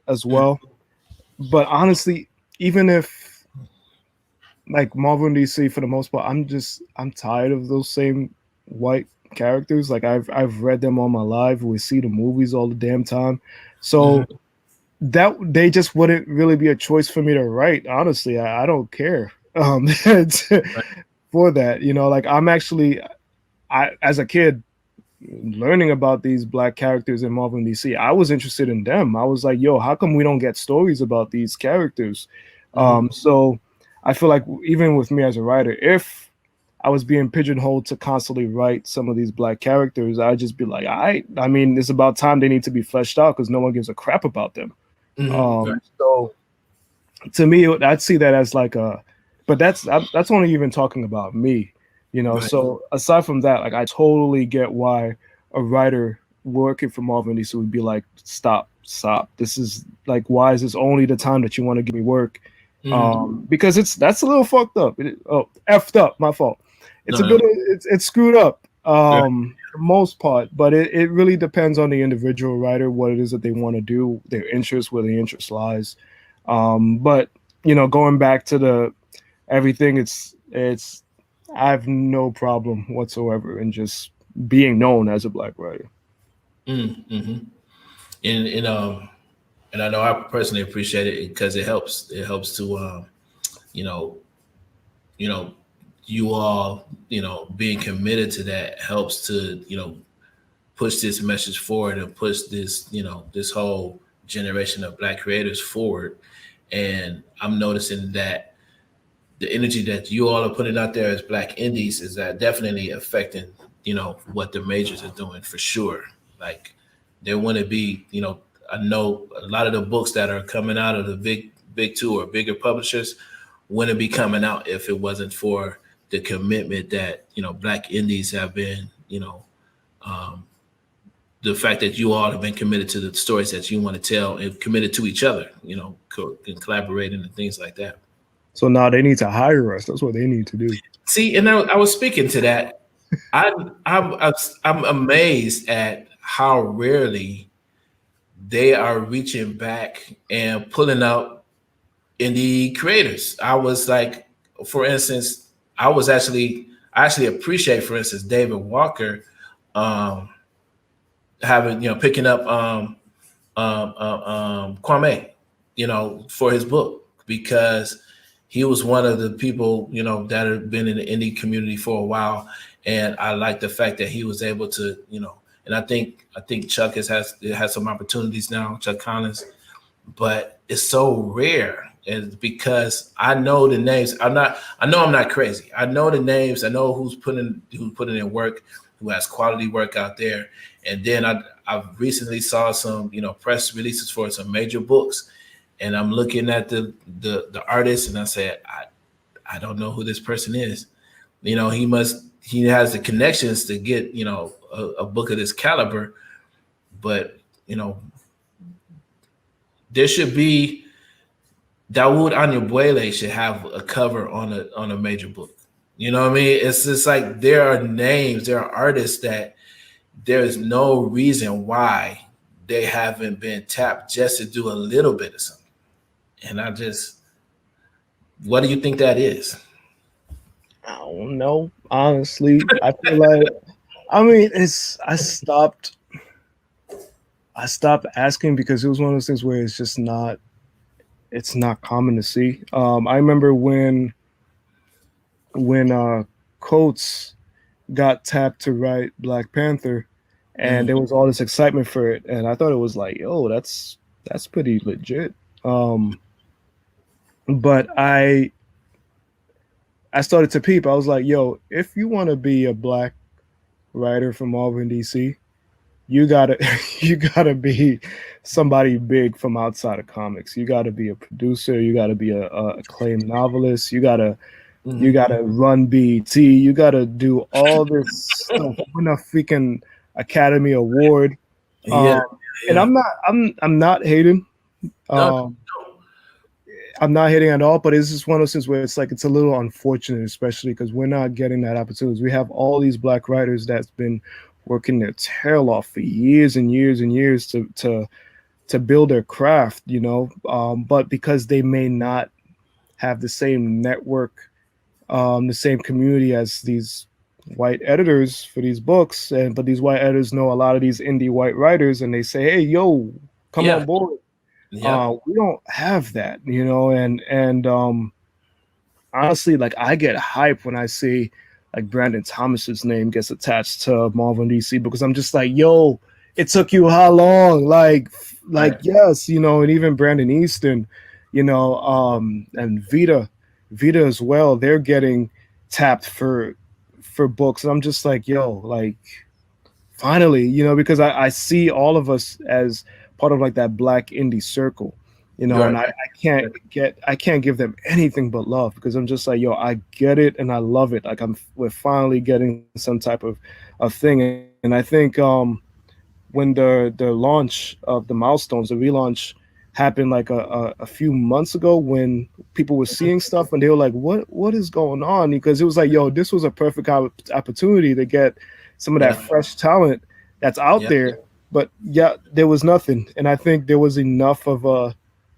as well. But honestly, even if like Marvel and DC for the most part, I'm tired of those same white characters. Like I've read them all my life. We see the movies all the damn time, so Mm-hmm. that they just wouldn't really be a choice for me to write. Honestly, I don't care Right. for that. Like I'm actually, I as a kid learning about these black characters in Marvel and DC, I was interested in them. I was like, yo, how come we don't get stories about these characters? Mm-hmm. So I feel like even with me as a writer, if I was being pigeonholed to constantly write some of these black characters, I'd just be like, I mean, it's about time they need to be fleshed out because no one gives a crap about them. Mm-hmm. Right. So to me, I'd see that as like a, but that's only even talking about me. Right. So aside from that, like I totally get why a writer working for Marvel DC would be like, stop. This is like, why is this only the time that you want to give me work? Mm-hmm. Because that's a little fucked up. Effed up. My fault. It's No, a bit. no. It's screwed up. Right. For the most part, but it really depends on the individual writer, what it is that they want to do, their interest, where the interest lies. But going back to the everything, it's I have no problem whatsoever in just being known as a black writer. Mm-hmm. And and I know I personally appreciate it because it helps. It helps to you know, you know, you all, being committed to that helps to, push this message forward and push this, this whole generation of black creators forward. And I'm noticing that the energy that you all are putting out there as black indies is that definitely affecting, what the majors are doing for sure. Like there wouldn't be, I know a lot of the books that are coming out of the big two or bigger publishers wouldn't be coming out if it wasn't for the commitment that, black indies have been, um, the fact that you all have been committed to the stories that you want to tell and committed to each other, and collaborating and things like that. So now they need to hire us. That's what they need to do. See, and I was speaking to that. I, I'm amazed at how rarely they are reaching back and pulling out indie creators. I was like, for instance, I actually appreciate, for instance, David Walker, um, having picking up Kwame, for his book because he was one of the people, that have been in the indie community for a while, and I like the fact that he was able to, and I think Chuck has some opportunities now, Chuck Collins, but it's so rare. And because I know the names, I know I'm not crazy. I know the names. I know who's putting in work, who has quality work out there. And then I recently saw some, press releases for some major books, and I'm looking at the artist, and I said, I don't know who this person is. He has the connections to get, a book of this caliber, but you know there should be Dawood Anyabwile should have a cover on a major book. You know what I mean? It's just like there are names, there are artists that there is no reason why they haven't been tapped just to do a little bit of something. And what do you think that is? I don't know. Honestly, I feel like, I mean, I stopped asking because it was one of those things where it's not common to see. I remember when Coates got tapped to write Black Panther, and Mm, there was all this excitement for it, and I thought it was like, yo, that's pretty legit. Um, but I started to peep. I was like, yo, if you want to be a black writer from Marvel and DC, you gotta you gotta be somebody big from outside of comics. You gotta be a producer. You gotta be a acclaimed novelist. You gotta run BET. You gotta do all this stuff. Win a freaking Academy Award. Yeah, And yeah. I'm not hating. No, Um, I'm not hating at all, but it's just one of those things where it's like it's a little unfortunate, especially because we're not getting that opportunity. We have all these black writers that's been working their tail off for years and years and years to build their craft, you know. But because they may not have the same network, the same community as these white editors for these books, and but these white editors know a lot of these indie white writers, and they say, "Hey, yo, come yeah, on board." yeah, We don't have that, you know, and honestly, like I get hype when I see like Brandon Thomas's name gets attached to Marvel and DC because I'm just like, yo, it took you how long? right. Yes, you know, and even Brandon Easton, you know, and Vita as well. They're getting tapped for books, and I'm just like, yo, like finally, you know, because I see all of us as part of like that black indie circle, you know, You're and right. I can't give them anything but love because I'm just like, yo, I get it and I love it. Like we're finally getting some type of thing. And I think when the launch of the milestones, the relaunch happened like a few months ago when people were seeing stuff and they were like, what is going on? Because it was like, yo, this was a perfect opportunity to get some of that Yeah, fresh talent that's out yeah. there. But yeah, there was nothing. And I think there was enough of a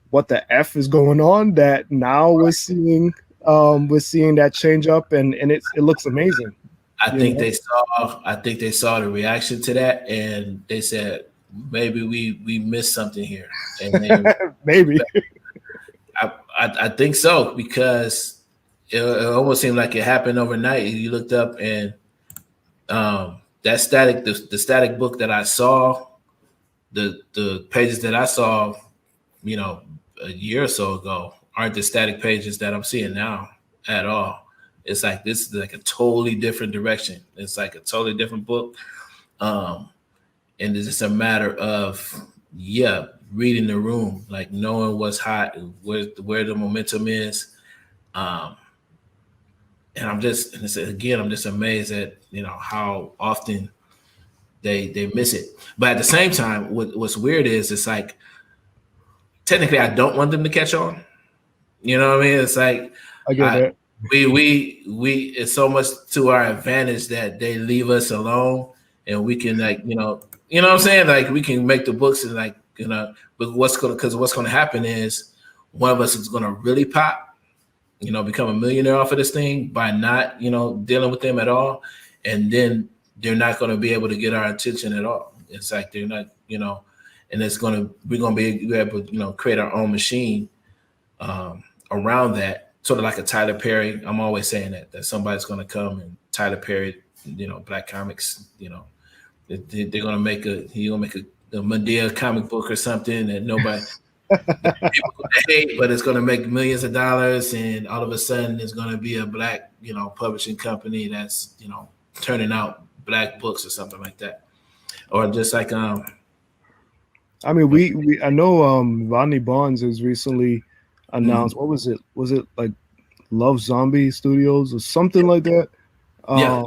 what the F is going on that now we're seeing that change up and it looks amazing, I you think know. they saw. I think they saw the reaction to that, and they said maybe we missed something here. And then Maybe. I think so because it almost seemed like it happened overnight. You looked up and that static, the static book that I saw, the pages that I saw, you know, a year or so ago aren't the static pages that I'm seeing now at all. It's like this is like a totally different direction. It's like a totally different book. Um, and it's just a matter of yeah, reading the room, like knowing what's hot, where the momentum is. Um, and I'm just and again, I'm just amazed at how often they miss it. But at the same time, what's weird is it's like technically I don't want them to catch on. You know what I mean? It's like I get I that. we it's so much to our advantage that they leave us alone and we can like what I'm saying? Like we can make the books and like but what's gonna happen is one of us is gonna really pop, become a millionaire off of this thing by not, dealing with them at all. And then they're not gonna be able to get our attention at all. It's like they're not, and we're gonna be able to, create our own machine around that, sort of like a Tyler Perry. I'm always saying that somebody's going to come and Tyler Perry, Black comics, they're going to make a Medea comic book or something that nobody that people going to hate, but it's going to make millions of dollars, and all of a sudden there's going to be a black, publishing company that's turning out black books or something like that, or just like I mean, we I know Rodney Barnes has recently mhm. announced what was it? Was it like Love Zombie Studios or something like that? Yeah,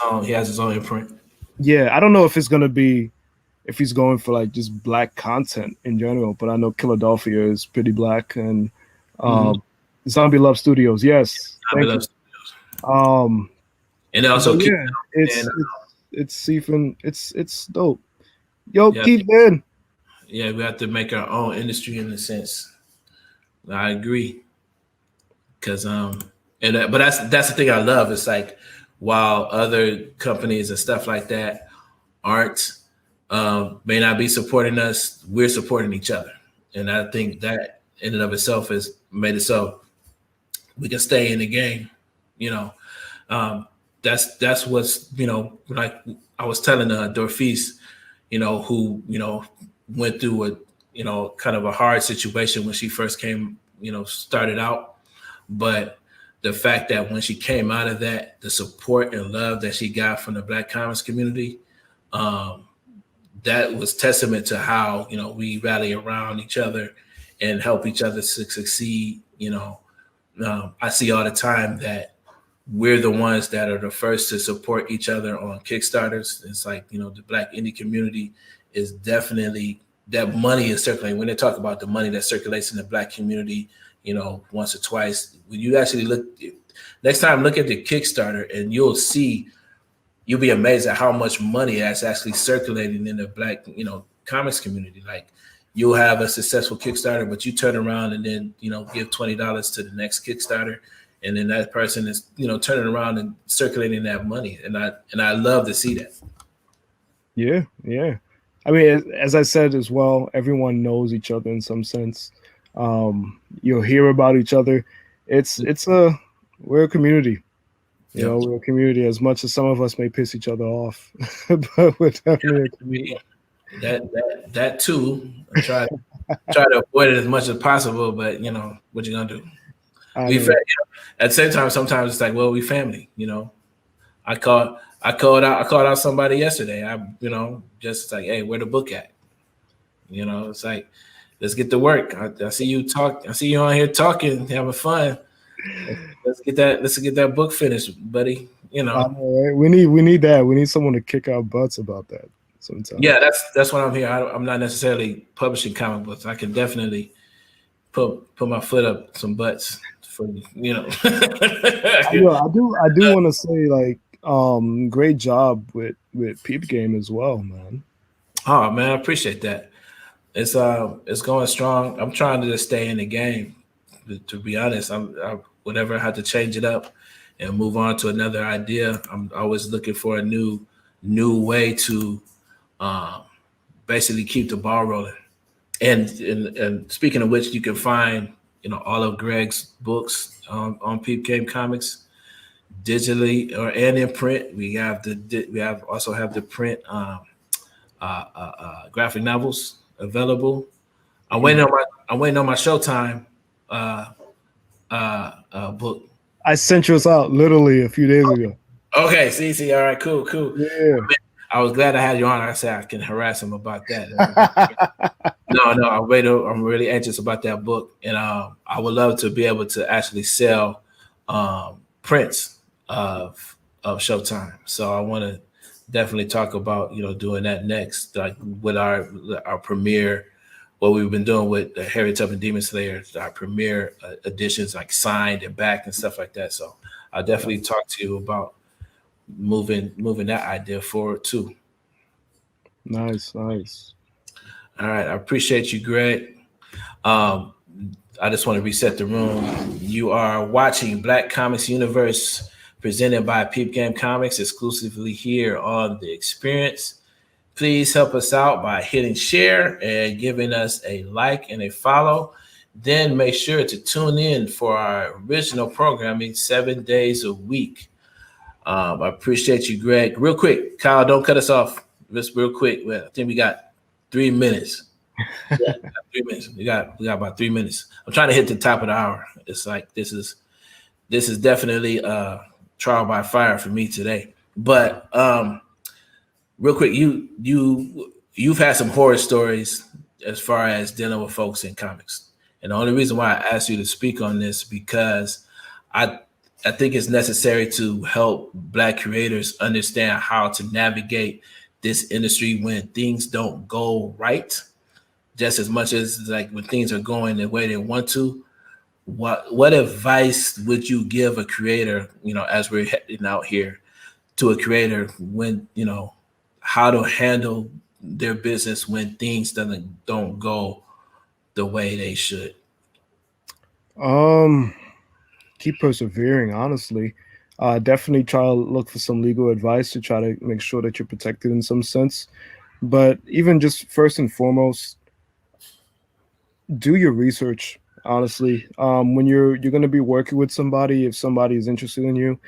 Um he has his own imprint. yeah, I don't know if it's gonna be if he's going for like just black content in general, but I know Philadelphia is pretty black and Mm-hmm. um Zombie Love Studios, yes. I Thank love, you. Um and but also keep yeah, and it's even it's dope. Yo, yeah, keep in. yeah, we have to make our own industry in a sense. I agree, because but that's the thing I love. It's like while other companies and stuff like that aren't may not be supporting us, we're supporting each other, and I think that in and of itself has made it so we can stay in the game. You know, um, that's what's like I was telling Dorfis, who went through a kind of a hard situation when she first came, started out, but the fact that when she came out of that, the support and love that she got from the Black comics community, um, that was testament to how, we rally around each other and help each other to succeed. I see all the time that we're the ones that are the first to support each other on Kickstarters. It's like, the Black indie community is definitely, that money is circulating. When they talk about the money that circulates in the Black community, once or twice, when you actually next time, look at the Kickstarter and you'll be amazed at how much money that's actually circulating in the Black, comics community. Like, you'll have a successful Kickstarter, but you turn around and then, give $20 to the next Kickstarter. And then that person is, turning around and circulating that money. And I love to see that. Yeah. I mean, as I said as well, everyone knows each other in some sense. You'll hear about each other. We're a community. We're a community. As much as some of us may piss each other off, but we're definitely a community. That too. I try to avoid it as much as possible, but what you gonna do? At the same time, sometimes it's like, well, we family. I called out somebody yesterday. Just like, hey, where the book at? It's like, let's get to work. I see you talk. I see you on here talking, having fun. Let's get that book finished, buddy. We need that. We need someone to kick our butts about that sometimes. Yeah, that's why I'm here. I'm not necessarily publishing comic books. I can definitely put my foot up some butts for I do want to say, like, great job with Peep Game as well, man. Oh man, I appreciate that. It's going strong. I'm trying to just stay in the game. To be honest, whenever I have to change it up and move on to another idea, I'm always looking for a new way to basically keep the ball rolling. And speaking of which, you can find all of Greg's books on Peep Game Comics digitally and in print. We also have the print graphic novels available. I'm waiting on my Showtime book. I sent yours out literally a few days ago. Okay, see, all right, cool. Yeah. I was glad I had you on. I said I can harass him about that. No, I'm really anxious about that book, and I would love to be able to actually sell prints of Showtime. So I want to definitely talk about doing that next, like with our premiere. What we've been doing with Harry Tubman Demon Slayer, our premiere editions, like signed and back and stuff like that. So I'll definitely talk to you about moving that idea forward too. Nice. All right, I appreciate you, Greg. I just want to reset the room. You are watching Black Comics Universe, presented by Peep Game Comics, exclusively here on The Experience. Please help us out by hitting share and giving us a like and a follow. Then make sure to tune in for our original programming 7 days a week. I appreciate you, Greg. Real quick, Kyle, don't cut us off. Just real quick. Well, I think we got 3 minutes. Yeah, 3 minutes. We got about 3 minutes. I'm trying to hit the top of the hour. It's like this is definitely trial by fire for me today. But real quick, you've had some horror stories as far as dealing with folks in comics. And the only reason why I asked you to speak on this because I think it's necessary to help Black creators understand how to navigate this industry when things don't go right, just as much as like when things are going the way they want to. What advice would you give a creator, as we're heading out here, to a creator when, how to handle their business when things don't go the way they should? Keep persevering, honestly. Definitely try to look for some legal advice to try to make sure that you're protected in some sense. But even just first and foremost, do your research, honestly. When you're going to be working with somebody, if somebody is interested in you,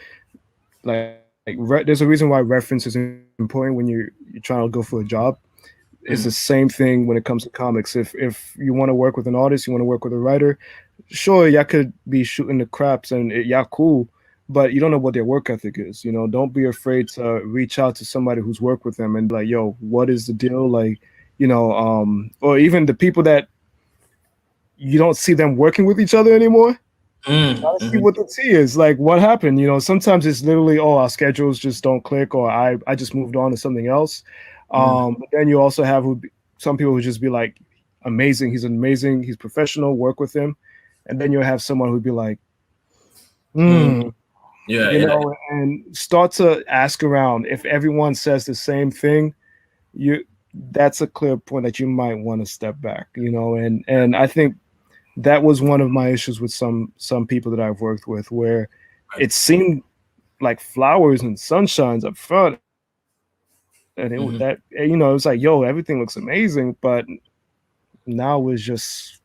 there's a reason why reference is important when you're trying to go for a job. It's the same thing when it comes to comics. If you want to work with an artist, you want to work with a writer, sure, y'all could be shooting the craps and y'all cool, but you don't know what their work ethic is. You know, don't be afraid to reach out to somebody who's worked with them and be like, yo, what is the deal? Like, you know, or even the people that you don't see them working with each other anymore. Gotta see what the tea is. Like, what happened? You know, sometimes it's literally, oh, our schedules just don't click, or I just moved on to something else. But then you also have some people who just be like, amazing, he's professional, work with him. And then you'll have someone who'd be like, you know, and start to ask around. If everyone says the same thing, that's a clear point that you might want to step back, you know, and I think that was one of my issues with some people that I've worked with, where it seemed like flowers and sunshines up front. And it was that, you know, it was like, yo, everything looks amazing, but now it's just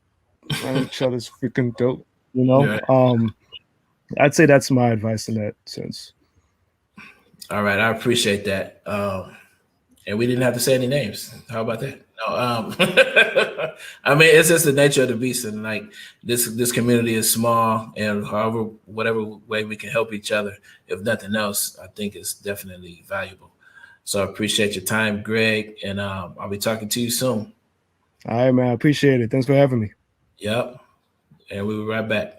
each other's freaking dope, you know? I'd say that's my advice in that sense. All right, I appreciate that. And we didn't have to say any names. How about that? No, I mean, it's just the nature of the beast, and like this community is small, and whatever way we can help each other, if nothing else, I think it's definitely valuable. So I appreciate your time, Greg, and I'll be talking to you soon. All right, man. I appreciate it. Thanks for having me. Yep. And we'll be right back.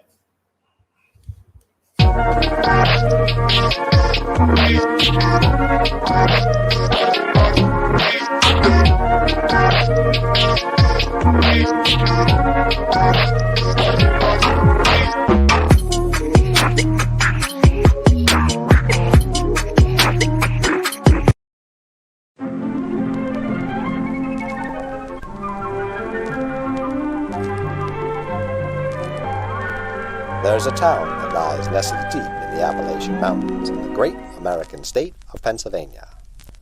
There's a town that lies nestled deep in the Appalachian Mountains in the great American state of Pennsylvania.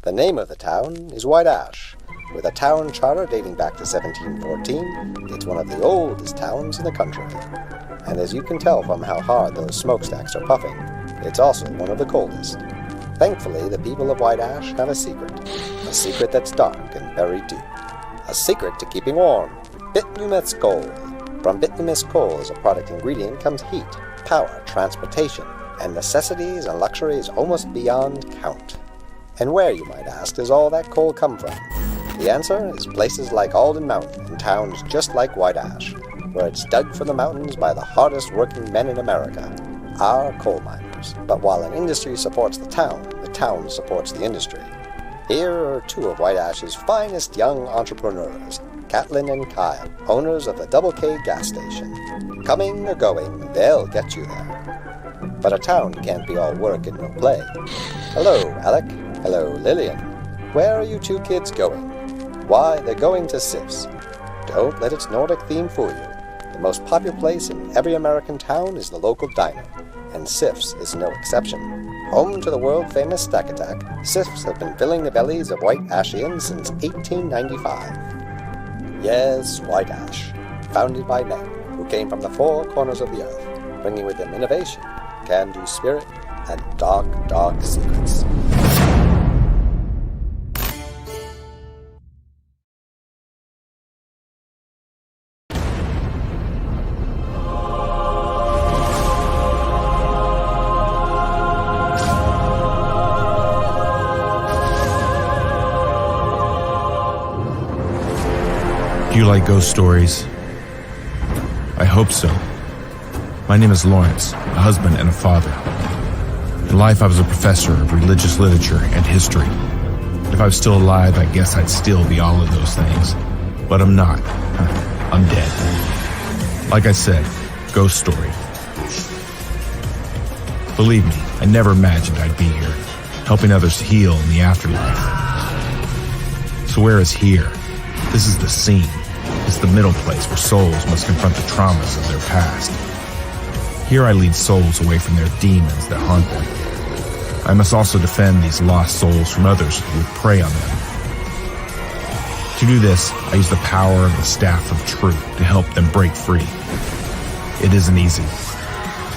The name of the town is White Ash. With a town charter dating back to 1714, it's one of the oldest towns in the country. And as you can tell from how hard those smokestacks are puffing, it's also one of the coldest. Thankfully, the people of White Ash have a secret that's dark and very deep. A secret to keeping warm, bituminous coal. From bituminous coal as a product ingredient comes heat, power, transportation, and necessities and luxuries almost beyond count. And where, you might ask, does all that coal come from? The answer is places like Alden Mountain and towns just like White Ash, where it's dug from the mountains by the hardest working men in America, our coal miners. But while an industry supports the town supports the industry. Here are two of White Ash's finest young entrepreneurs, Catlin and Kyle, owners of the Double K gas station. Coming or going, they'll get you there. But a town can't be all work and no play. Hello, Alec. Hello, Lillian. Where are you two kids going? Why, they're going to Sif's. Don't let its Nordic theme fool you. The most popular place in every American town is the local diner, and Sif's is no exception. Home to the world-famous Stack Attack, Sif's have been filling the bellies of White Ashians since 1895. Yes, White Ash, founded by men who came from the four corners of the earth, bringing with them innovation, can-do spirit, and dark, dark secrets. Do you like ghost stories? I hope so. My name is Lawrence, a husband and a father. In life, I was a professor of religious literature and history. If I was still alive, I guess I'd still be all of those things. But I'm not. I'm dead. Like I said, ghost story. Believe me, I never imagined I'd be here, helping others heal in the afterlife. So where is here? This is the scene. It's the middle place where souls must confront the traumas of their past. Here I lead souls away from their demons that haunt them. I must also defend these lost souls from others who would prey on them. To do this, I use the power of the Staff of Truth to help them break free. It isn't easy.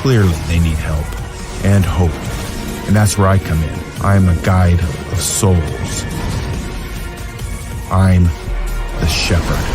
Clearly, they need help and hope, and that's where I come in. I am a guide of souls. I'm the shepherd.